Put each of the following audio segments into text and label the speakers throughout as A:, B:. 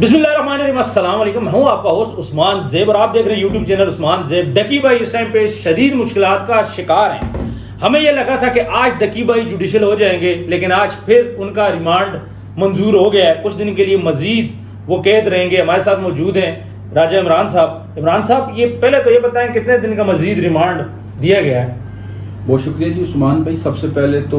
A: بسم اللہ الرحمن الرحیم، السلام علیکم. میں ہوں آپ کا ہوسٹ عثمان زیب اور آپ دیکھ رہے ہیں یوٹیوب چینل عثمان زیب. ڈکی بھائی اس ٹائم پہ شدید مشکلات کا شکار ہیں. ہمیں یہ لگا تھا کہ آج ڈکی بھائی جوڈیشل ہو جائیں گے، لیکن آج پھر ان کا ریمانڈ منظور ہو گیا ہے. کچھ دن کے لیے مزید وہ قید رہیں گے. ہمارے ساتھ موجود ہیں راجہ عمران صاحب. عمران صاحب، یہ پہلے تو یہ بتائیں کتنے دن کا مزید ریمانڈ دیا گیا ہے؟
B: بہت شکریہ جی عثمان بھائی. سب سے پہلے تو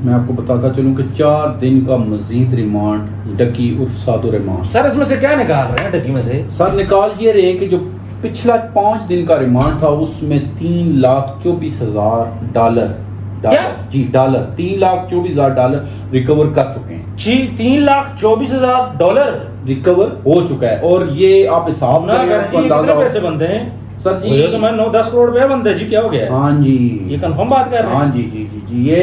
B: میں آپ کو بتاتا چلوں کہ 4 دن کا مزید ریمانڈ ڈکی عرف سعد الرحمان.
A: سر اس میں سے کیا نکال رہے ہیں ڈکی میں سے؟
B: سر نکال یہ رہے کہ جو پچھلا 5 دن کا ریمانڈ تھا اس میں $3,24,000 جی ڈالر $3,24,000 ریکور کر چکے ہیں.
A: جی $3,24,000
B: ریکور ہو چکا ہے. اور یہ آپ حساب
A: کتنے پیسے بنتے ہیں
B: سر جی؟
A: تو میں 9-10 کروڑ روپے بنتے ہیں جی. کیا ہو گیا؟
B: ہاں جی
A: یہ کنفرم بات کر رہے ہیں؟
B: ہاں جی جی جی جی. یہ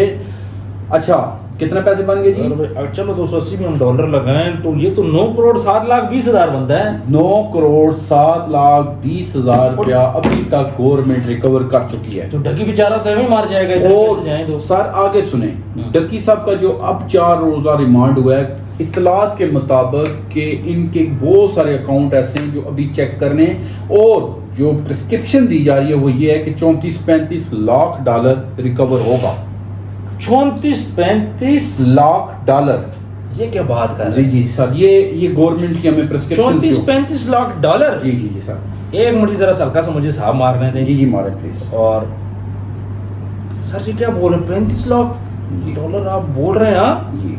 B: اچھا کتنے پیسے بن گئے جی؟
A: چلو 280 میں ہم ڈالر لگائیں تو یہ تو 9,07,20,000 بنتا ہے.
B: 9,07,20,000 روپیہ ابھی تک گورنمنٹ ریکور کر چکی ہے.
A: تو ڈکی بیچارہ تو ہمیں مار جائے گا.
B: اور سر آگے سنیں، ڈکی صاحب کا جو اب 4 روزہ ریمانڈ ہوا ہے، اطلاعات کے مطابق کہ ان کے بہت سارے اکاؤنٹ ایسے ہیں جو ابھی چیک کرنے، اور جو پرسکرپشن دی جا رہی ہے وہ یہ ہے کہ $34-35 لاکھ ریکور ہوگا.
A: 34-35
B: لاکھ.
A: یہ کیا بات کر رہے
B: ہیں؟ جی جی سر، یہ گورنمنٹ کی ہمیں پرسکرپشن
A: 34-35 لاکھ ڈالر.
B: جی جی جی سر.
A: ایک منٹ ذرا سلکا سے مجھے صاحب مارنے دیں.
B: جی جی مارے پلیز.
A: اور سر جی کیا بول رہے ہیں؟ 35 لاکھ ڈالر آپ بول رہے ہیں؟ ہاں
B: جی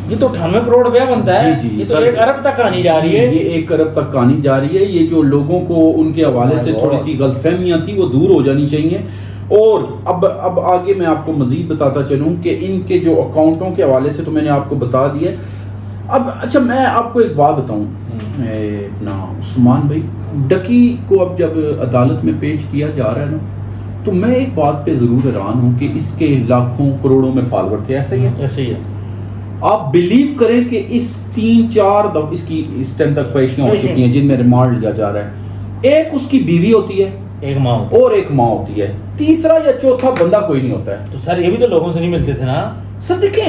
A: یہ تو 98 کروڑ روپیہ بنتا ہے.
B: جی جی
A: یہ تو 1 ارب تک آنی جا رہی ہے.
B: یہ 1 ارب تک آنی جا رہی ہے. یہ جو لوگوں کو ان کے حوالے سے تھوڑی سی غلط فہمیاں تھی وہ دور ہو جانی چاہیے. اور اب آگے میں آپ کو مزید بتاتا چلوں کہ ان کے جو اکاؤنٹوں کے حوالے سے تو میں نے آپ کو بتا دیا. اب اچھا میں آپ کو ایک بات بتاؤں اپنا عثمان بھائی، ڈکی کو اب جب عدالت میں پیش کیا جا رہا ہے نا، تو میں ایک بات پہ ضرور حیران ہوں کہ اس کے لاکھوں کروڑوں میں فالوور تھے. ایسا ہی ہے؟
A: ایسے ہی ہے.
B: آپ بلیو کریں کہ اس 3-4 دفعہ اس کی اس ٹائم تک پیشیاں ہو چکی ہیں جن میں ریمانڈ لیا جا رہا ہے. ایک اس کی بیوی ہوتی ہے،
A: ایک ماں
B: اور ایک ماں ہوتی ہے، تیسرا یا چوتھا بندہ کوئی نہیں ہوتا ہے.
A: تو سر یہ بھی تو لوگوں سے نہیں ملتے تھے نا
B: سر. دیکھیں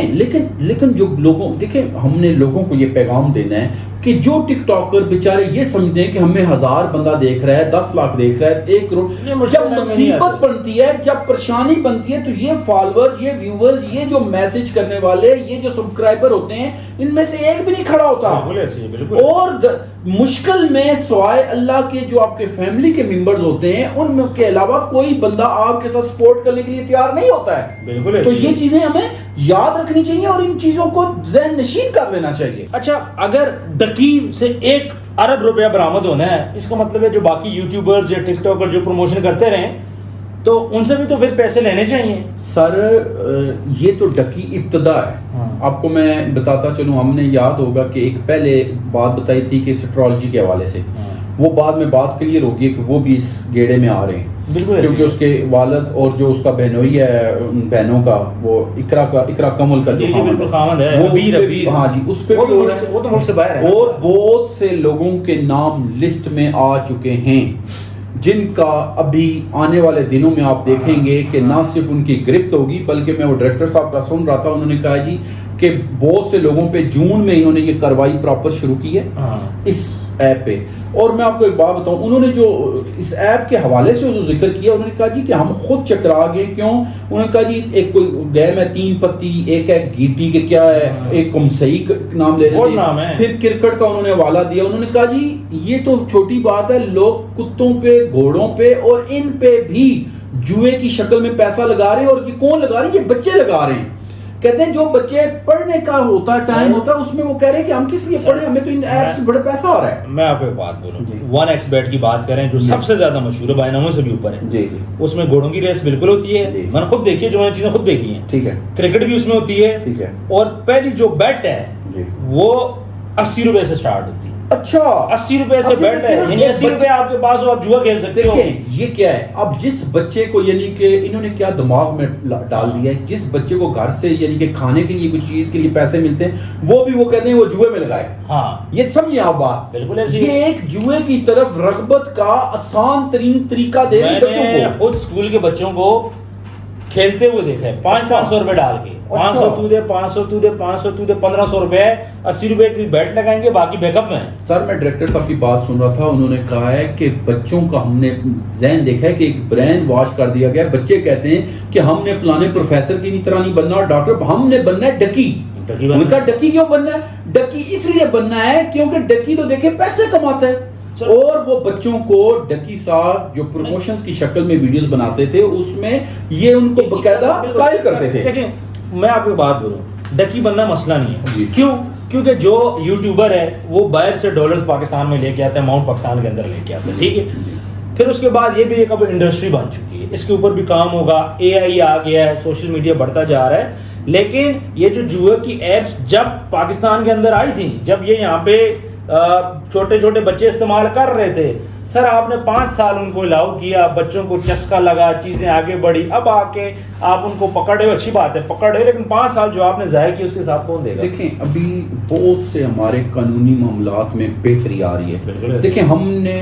B: لیکن جو لوگوں دیکھیں، ہم نے لوگوں کو یہ پیغام دینا ہے کہ جو ٹک ٹاکر بیچارے یہ سمجھتے ہیں کہ ہمیں 1000 بندہ دیکھ رہا ہے، 10 لاکھ دیکھ رہا ہے، 1 کروڑ، جب مصیبت بنتی ہے، جب پریشانی بنتی ہے، تو یہ فالوور، یہ ویورز، یہ جو میسج کرنے والے، یہ جو سبسکرائبر ہوتے ہیں، ان میں سے ایک بھی نہیں کھڑا ہوتا. اور مشکل میں سوائے اللہ کے جو آپ کے فیملی کے ممبرز ہوتے ہیں ان میں کے علاوہ کوئی بندہ آپ کے ساتھ سپورٹ کرنے کے لیے تیار نہیں ہوتا ہے. تو یہ چیزیں ہمیں یاد رکھنی چاہیے اور ان چیزوں کو ذہن نشین کر لینا چاہیے.
A: اچھا اگر ڈکی سے 1 ارب روپیہ برآمد ہونا ہے، اس کا مطلب ہے جو باقی یوٹیوبرز یا ٹک ٹاکر جو پروموشن کرتے رہیں تو ان سے بھی تو پھر پیسے لینے چاہیے.
B: سر یہ تو ڈکی ابتدا ہے. آپ کو میں بتاتا چلوں، ہم نے یاد ہوگا کہ ایک پہلے بات بتائی تھی کہ اسٹرالوجی کے حوالے سے، وہ بعد میں بات کلیئر ہوگی کہ وہ بھی اس گیڑے میں آ رہے ہیں. کیونکہ اس کے والد اور جو اس کا بہنوئی ہے بہنوں کا، وہ اقرا کمل کا جو خامد ہے، ہاں جی، اس پہ بھی ہو رہا ہے. اور بہت سے لوگوں کے نام لسٹ میں آ چکے ہیں جن کا ابھی آنے والے دنوں میں آپ دیکھیں گے کہ نہ صرف ان کی گرفت ہوگی، بلکہ میں وہ ڈائریکٹر صاحب کا سن رہا تھا، انہوں نے کہا جی کہ بہت سے لوگوں پہ جون میں انہوں نے یہ کارروائی پراپر شروع کی ہے اس ایپ پہ. اور میں آپ کو ایک بات بتاؤں، انہوں نے جو اس ایپ کے حوالے سے جو ذکر کیا، انہوں نے کہا جی کہ ہم خود چکرا گئے. کیوں؟ انہوں نے کہا جی ایک کوئی گیم ہے 3 پتی، ایک ہے گیٹی کے کیا ہے، ایک کمسئی نام لے رہے تھے، پھر کرکٹ کا انہوں نے حوالہ دیا. انہوں نے کہا جی یہ تو چھوٹی بات ہے، لوگ کتوں پہ، گھوڑوں پہ اور ان پہ بھی جوئے کی شکل میں پیسہ لگا رہے ہیں. اور یہ کون لگا رہے ہیں؟ یہ بچے لگا رہے ہیں. کہتے ہیں جو بچے پڑھنے کا ہوتا ہے ٹائم ہوتا ہے، اس میں وہ کہہ رہے ہیں کہ ہم کس لیے پڑھیں، ہمیں تو ان ایپ سے بڑا پیسہ آ رہا ہے.
A: میں آپ کو ایک بات بولوں، 1xbet کی بات کریں جو سب سے زیادہ مشہور ہے، بائناموں سے بھی اوپر ہے.
B: جی جی.
A: اس میں گھوڑوں کی ریس بالکل ہوتی ہے. میں نے خود دیکھی ہے، جو میں نے چیزیں خود دیکھی ہیں.
B: ٹھیک ہے.
A: کرکٹ بھی اس میں ہوتی ہے.
B: ٹھیک ہے.
A: اور پہلی جو بیٹ ہے وہ 80 روپے سے سٹارٹ ہوتی ہے.
B: اچھا
A: 80 روپے سے بیٹ ہے، یعنی 80 روپے آپ کے پاس ہو، آپ جوا کھیل سکتے ہو.
B: یہ کیا ہے؟ اب جس بچے کو، یعنی کہ انہوں نے کیا دماغ میں ڈال دیا ہے، جس بچے کو گھر سے یعنی کہ کھانے کے لیے کوئی چیز کے لیے پیسے ملتے ہیں، وہ بھی وہ کہتے ہیں وہ جوئے میں لگائے.
A: ہاں
B: یہ سمجھیں آپ بات.
A: بالکل ایسی
B: یہ ایک جوئے کی طرف رغبت کا آسان ترین طریقہ دے رہے بچوں کو.
A: میں نے خود اسکول کے بچوں کو کھیلتے ہوئے دیکھا ہے 500-500 روپے ڈال کے. 500 تو دے 500 تو دے 500 تو دے 1500 روپے 80 روپے کی بیٹ لگائیں گے باقی بیک اپ میں.
B: سر میں ڈائریکٹر صاحب کی بات سن رہا تھا, انہوں نے کہا ہے کہ بچوں کا ہم نے ذہن دیکھا ہے کہ ایک برین واش کر دیا گیا. بچے کہتے ہیں کہ ہم نے فلانے پروفیسر کی طرح نہیں بننا اور ڈاکٹر, ہم نے بننا ہے ڈکی. ان کا ڈکی کیوں بننا ہے؟ ڈکی اس لیے بننا ہے کیونکہ ڈکی تو دیکھیں پیسے کماتا ہے, اور وہ بچوں کو ڈکی صاحب جو پروموشنز کی شکل میں ویڈیوز بناتے تھے اس میں یہ ان کو باقاعدہ قائل کرتے تھے.
A: دیکھیں میں آپ کو بات بولوں, ڈکی بننا مسئلہ نہیں ہے.
B: جی.
A: کیوں؟ کیونکہ جو یوٹیوبر ہے وہ باہر سے ڈالرز پاکستان میں لے کے آتے ہیں, اماؤنٹ پاکستان کے اندر لے کے آتے ہیں, ٹھیک ہے. پھر اس کے بعد یہ بھی ایک اب انڈسٹری بن چکی ہے, اس کے اوپر بھی کام ہوگا. اے آئی آ گیا ہے, سوشل میڈیا بڑھتا جا رہا ہے. لیکن یہ جو جوئے کی ایپس جب پاکستان کے اندر آئی تھیں, جب یہ یہاں پہ چھوٹے چھوٹے بچے استعمال کر رہے تھے, سر آپ نے 5 سال ان کو الاؤ کیا, بچوں کو چسکا لگا, چیزیں آگے بڑھی, اب آ کے آپ ان کو پکڑے, اچھی بات ہے پکڑے, لیکن 5 سال جو آپ نے ضائع کی اس کے ساتھ کون دے گا؟
B: دیکھیں ابھی بہت سے ہمارے قانونی معاملات میں بہتری آ رہی ہے. دیکھیں ہم نے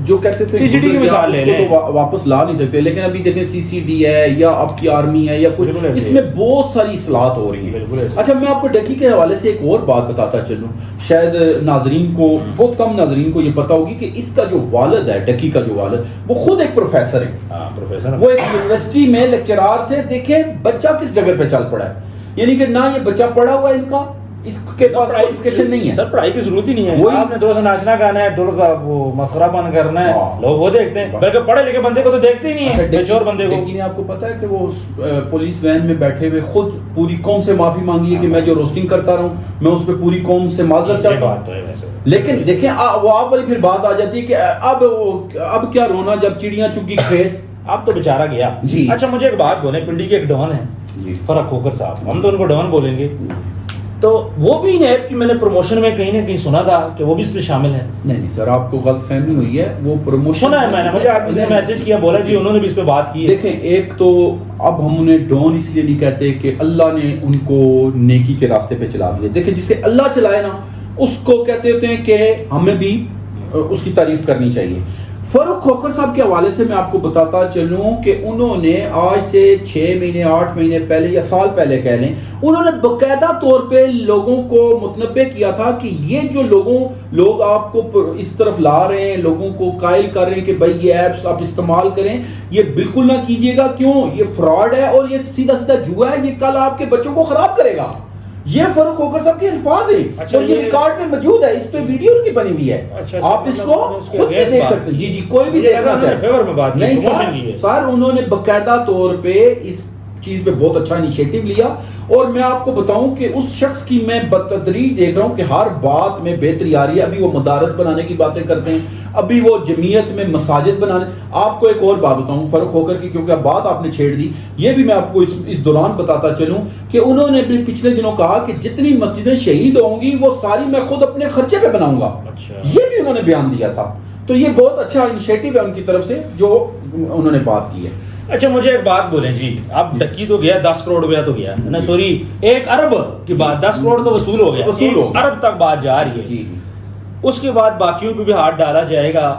B: جو کہتے تھے
A: CCD کی مثال لے لیں,
B: واپس لا نہیں سکتے, لیکن ابھی دیکھیں CCD ہے یا آپ کی آرمی ہے یا کوئی, اس میں بہت ساری اصلاحات ہو رہی ہیں. اچھا میں آپ کو ڈکی کے حوالے سے ایک اور بات بتاتا چلوں, شاید ناظرین کو, بہت کم ناظرین کو یہ پتا ہوگی کہ اس کا جو والد ہے, ڈکی کا جو والد, وہ خود ایک پروفیسر ہے. وہ ایک یونیورسٹی میں لیکچرار تھے. دیکھیں بچہ کس جگہ پہ چل پڑا ہے, یعنی کہ نہ یہ بچہ پڑھا ہوا ہے, ان کا اس کے پاس کوالیفیکیشن نہیں ہے.
A: سر پڑھائی کی ضرورت ہی نہیں ہے, آپ نے دو سے ناچنا گانا ہے, دو سے وہ مسخرہ بن کرنا ہے, لوگ وہ دیکھتے ہیں, بلکہ پڑھے لکھے بندے کو تو دیکھتے ہی نہیں ہے, میچور بندے کو.
B: لیکن آپ کو پتا ہے کہ وہ پولیس وین میں بیٹھے ہوئے خود پوری قوم سے معافی مانگی ہے کہ میں جو روسٹنگ کرتا رہا ہوں میں اس پہ پوری قوم سے معذرت چاہتا ہوں. لیکن دیکھیں وہ آپ والی پھر بات آ جاتی ہے کہ اب کیا رونا جب چڑیاں چگی کھیت,
A: اب تو بیچارہ گیا. اچھا مجھے ایک بات بولیں, پنڈی کے ایک ڈان ہے فرق کھوکر صاحب, ہم تو ان کو ڈان بولیں گے, تو وہ بھی ایپ کی میں نے پروموشن میں کہیں نہ کہیں سنا تھا کہ وہ بھی اس میں شامل ہے.
B: نہیں سر آپ کو غلط فہمی ہوئی ہے, وہ پروموشن
A: سنا ہے میں نے, مجھے آپ نے میسج کیا, بولا جی انہوں نے بھی اس پہ بات کی ہے.
B: دیکھیں ایک تو اب ہم انہیں ڈون اس لیے نہیں کہتے کہ اللہ نے ان کو نیکی کے راستے پہ چلا دیا. دیکھیں جسے اللہ چلائے نا اس کو کہتے ہوتے ہیں کہ ہمیں بھی اس کی تعریف کرنی چاہیے. فاروق کھوکر صاحب کے حوالے سے میں آپ کو بتاتا چلوں کہ انہوں نے آج سے 6 مہینے 8 مہینے پہلے یا سال پہلے کہہ لیں, انہوں نے باقاعدہ طور پہ لوگوں کو متنبہ کیا تھا کہ یہ جو لوگ آپ کو اس طرف لا رہے ہیں, لوگوں کو قائل کر رہے ہیں کہ بھائی یہ ایپس آپ استعمال کریں, یہ بالکل نہ کیجیے گا. کیوں؟ یہ فراڈ ہے اور یہ سیدھا جوا ہے, یہ کل آپ کے بچوں کو خراب کرے گا. یہ فاروق کھوکر صاحب کے الفاظ ہیں اور یہ ریکارڈ میں موجود ہے, اس پہ ویڈیو ان کی بنی ہوئی ہے, آپ اس کو خود بھی دیکھ سکتے ہیں. جی کوئی بھی دیکھنا چاہے. نہیں سر انہوں نے باقاعدہ طور پہ اس چیز پہ بہت اچھا انیشیٹو لیا, اور میں آپ کو بتاؤں کہ اس شخص کی میں بتدریج دیکھ رہا ہوں کہ ہر بات میں بہتری آ رہی ہے. ابھی وہ مدارس بنانے کی باتیں کرتے ہیں, ابھی وہ جمعیت میں مساجد بنانے. آپ کو ایک اور بات بتاؤں فاروق کھوکر کی, کیونکہ اب بات آپ نے چھیڑ دی, یہ بھی میں آپ کو اس دوران بتاتا چلوں کہ انہوں نے بھی پچھلے دنوں کہا کہ جتنی مسجدیں شہید ہوں گی وہ ساری میں خود اپنے خرچے پہ بناؤں گا. یہ بھی انہوں نے بیان دیا تھا. تو یہ بہت اچھا انیشیٹو ہے ان کی طرف سے جو انہوں نے بات کی ہے.
A: اچھا مجھے ایک بات بولیں جی, اب ڈکی تو گیا 10 کروڑ روپیہ تو گیا نا, سوری 1 ارب کی بات, 10 کروڑ تو وصول ہو گیا, 1 ارب تک بات جا رہی ہے.
B: جی
A: اس کے بعد باقیوں پہ بھی ہاتھ ڈالا جائے گا,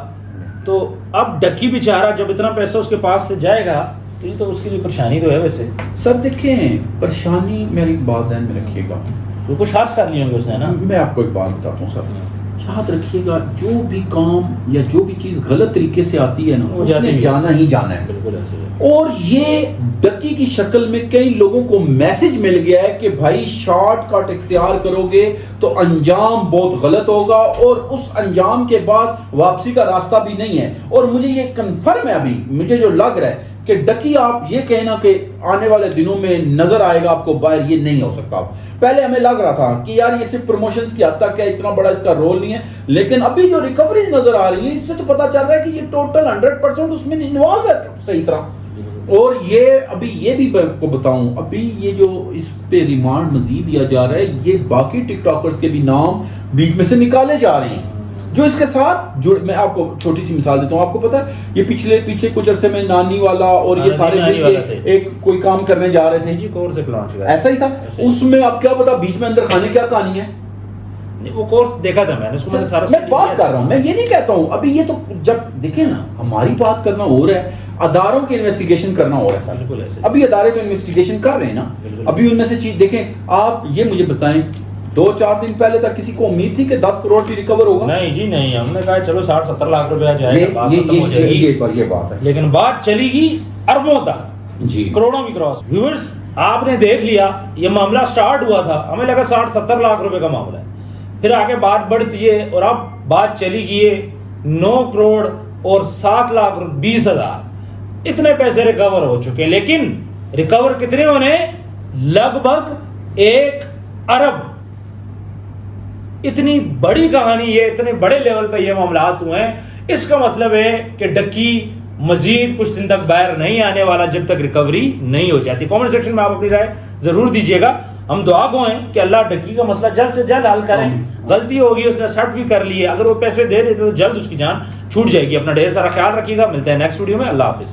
A: تو اب ڈکی بیچارہ جب اتنا پیسہ اس کے پاس سے جائے گا تو یہ تو اس کے لیے پریشانی تو ہے. ویسے
B: سر دیکھیں پریشانی میری بات ذہن میں رکھیے گا,
A: تو کچھ خاص کر لیے ہوں گے اس نے نا.
B: میں آپ کو ایک بات بتاتا ہوں سر, یاد رکھیے گا جو بھی کام یا جو بھی چیز غلط طریقے سے آتی ہے نا اس نے جانا ہی جانا ہے.
A: بالکل ایسے.
B: اور یہ ڈکی کی شکل میں کئی لوگوں کو میسج مل گیا ہے کہ بھائی شارٹ کٹ اختیار کرو گے تو انجام بہت غلط ہوگا, اور اس انجام کے بعد واپسی کا راستہ بھی نہیں ہے. اور مجھے یہ کنفرم ہے, ابھی مجھے جو لگ رہا ہے کہ ڈکی آپ یہ کہنا کہ آنے والے دنوں میں نظر آئے گا آپ کو باہر, یہ نہیں ہو سکتا. پہلے ہمیں لگ رہا تھا کہ یار یہ صرف پروموشنز کی حد تک ہے, اتنا بڑا اس کا رول نہیں ہے, لیکن ابھی جو ریکوریز نظر آ رہی ہیں اس سے تو پتا چل رہا ہے کہ یہ ٹوٹل 100% اس میں انوالو ہے صحیح طرح. اور یہ ابھی یہ بھی میں کو بتاؤں, ابھی یہ جو اس پہ ریمانڈ مزید دیا جا رہا ہے, یہ باقی ٹک ٹاکرز کے بھی نام بیچ میں سے نکالے جا رہے ہیں جو اس کے ساتھ میں آپ کو چھوٹی سی مثال دیتا ہوں. آپ کو پتا ہے یہ پیچھے کچھ عرصے میں نانی والا اور یہ سارے ایک کوئی کام کرنے جا رہے تھے,
A: جی کورس پلانٹ
B: ایسا ہی تھا. اس میں آپ کیا پتا بیچ میں اندر کھانے کیا کہانی ہے,
A: وہ کورس دیکھا تھا میں نے.
B: میں بات کر رہا ہوں, میں یہ نہیں کہتا ہوں ابھی, یہ تو جب دیکھیں نا ہماری بات کرنا ہو رہا ہے, اداروں کی انویسٹیگیشن کرنا اور ہے سر.
A: بالکل ایسے.
B: ابھی ادارے تو انویسٹیگیشن کر رہے ہیں نا. ابھی ان میں سے چیز دیکھیں آپ یہ مجھے بتائیں 2-4 دن پہلے تک کسی کو امید تھی کہ 10 کروڑ کی ریکور ہوگا؟
A: نہیں جی نہیں, ہم نے کہا چلو 60-70 لاکھ روپیہ جائے گا, بات ختم ہو جائے گی.
B: یہ بات ہے,
A: لیکن بات چلی گئی اربوں تک,
B: جی
A: کروڑوں بھی کراس. ویورز آپ نے دیکھ لیا یہ معاملہ سٹارٹ ہوا تھا, ہمیں لگا 60-70 لاکھ روپے کا معاملہ ہے, پھر آگے بات بڑھتی ہے اور اب بات چلی گئی ہے 9 کروڑ اور 7,20,000. اتنے پیسے ریکور ہو چکے, لیکن ریکور کتنے ہونے, لگ بھگ 1 ارب. اتنی بڑی کہانی یہ, اتنے بڑے لیول پہ یہ معاملات ہوئے ہیں. اس کا مطلب ہے کہ ڈکی مزید کچھ دن تک باہر نہیں آنے والا جب تک ریکوری نہیں ہو جاتی. کامنٹ سیکشن میں آپ اپنی رائے ضرور دیجیے گا. ہم دعا گو ہیں کہ اللہ ڈکی کا مسئلہ جلد سے جلد حل کریں. غلطی ہوگی, اس نے سٹ بھی کر لی ہے, اگر وہ پیسے دے دیتے تو جلد اس کی جان چھوٹ جائے گی. اپنا ڈھیر سارا خیال رکھیے گا, ملتے ہیں نیکسٹ ویڈیو میں. اللہ حافظ.